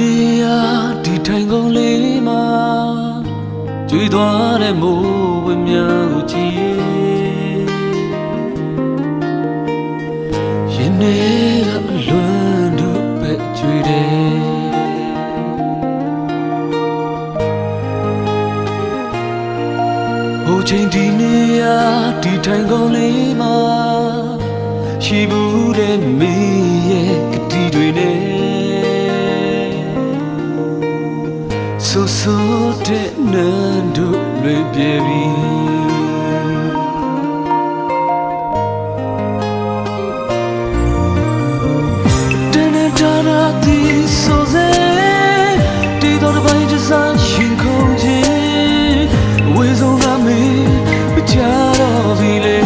နေ့ရာဒီထိုင်ကုန်လေးမှာကျွေးသွားတဲ့မိုးဝင်းများကိုကြည့်ရင်ထဲကအလွမ်းတို့ပဲကျွေးတယ်ဟိုချိန်ဒီနေ့ရာဒီထိုင်ကုန်လေးမှာရှိဘူးတဲ့မင်းရဲ့ကတိတွေနဲ့ဆိုဆိုတဲ့နန်းတို့လွင်ပြေပြီတနတာရာတီဆိုစေတီတော်တစ်ပိုင်းတစ်စားရှင်ခုန်ခြင်းဝေဆုံးကမေမကြတော့ပြီလေ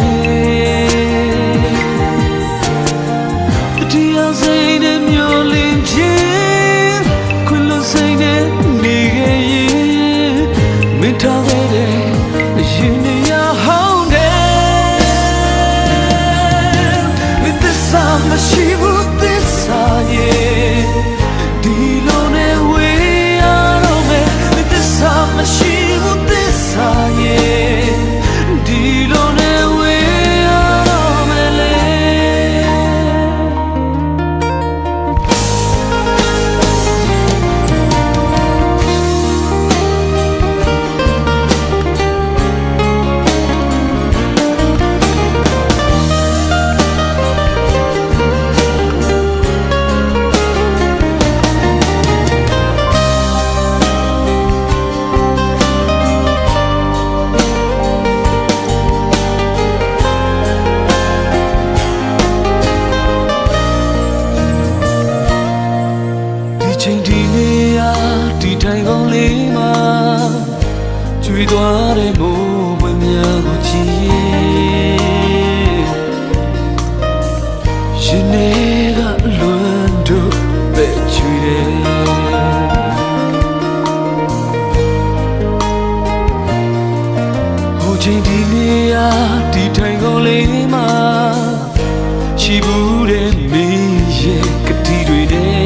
တရားစိတ်နဲ့မျောလင်းခြင်းခွင်လို့စိတ်နဲ့နေခဲ့ရင်မင်းထားခဲ့တဲ့အရင်နေရဟောင်းတယ်မင်းသစ္စာမရှိဘူးသစ္စာရဲ့ဒီလိုနဲ့ဝေးရတော့မယ်မင်းသစ္စာမရှိဘူးသစ္စာရဲ့ဒီလိုနဲ့ဝေးရတော့မယ်လေဒီနေ့ရာဒီထိုင်ကုန်လေးမှာကျွေးသွားတဲ့မိုးဝင်းများကိုကြည့်ရင်ထဲကလွမ်းတို့ပဲကျွေးတယ်ဟိုချိန်ဒီနေ့ရာဒီထိုင်ကုန်လေးမှာရှိဘူးတဲ့မင်းရဲ့ကတိတွေနဲ့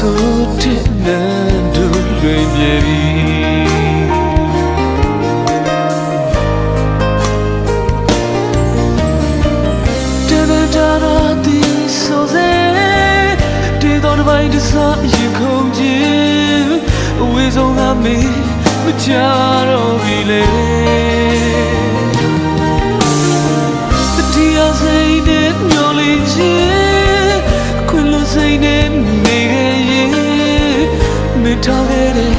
ဆိုတဲ့နန်းတို့လွင်ပြေပြီတနတာရာတီဆိုစေတေတော်တစ်ပိုင်းတစ်စားရင်ခုန်ခြင်းအဝေးဆုံးကမင်းမကြတော့ပြီလေတရားစိတ်နဲ့မျောလင်းခြင်းခွင်လို့စိတ်နဲ့နေခဲ့ရင်မထားခဲ့တဲ့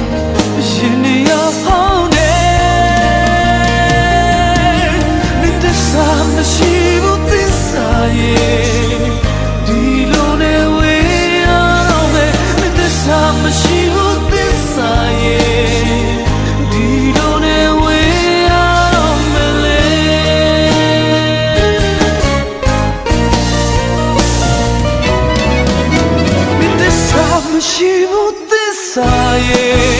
ရင်နေရဟောင်းတယ်မင်းသစ္စာမရှိဘူးသစ္စာရဲ့ဒီလိုနဲ့ဝေးရတော့မယ်မင်းသစ္စာမရှိဘူးသစ္စာရဲ့ဒီလိုနဲ့ဝေးရတော့မယ်လေမရှိဘူးသစ္စာရဲ့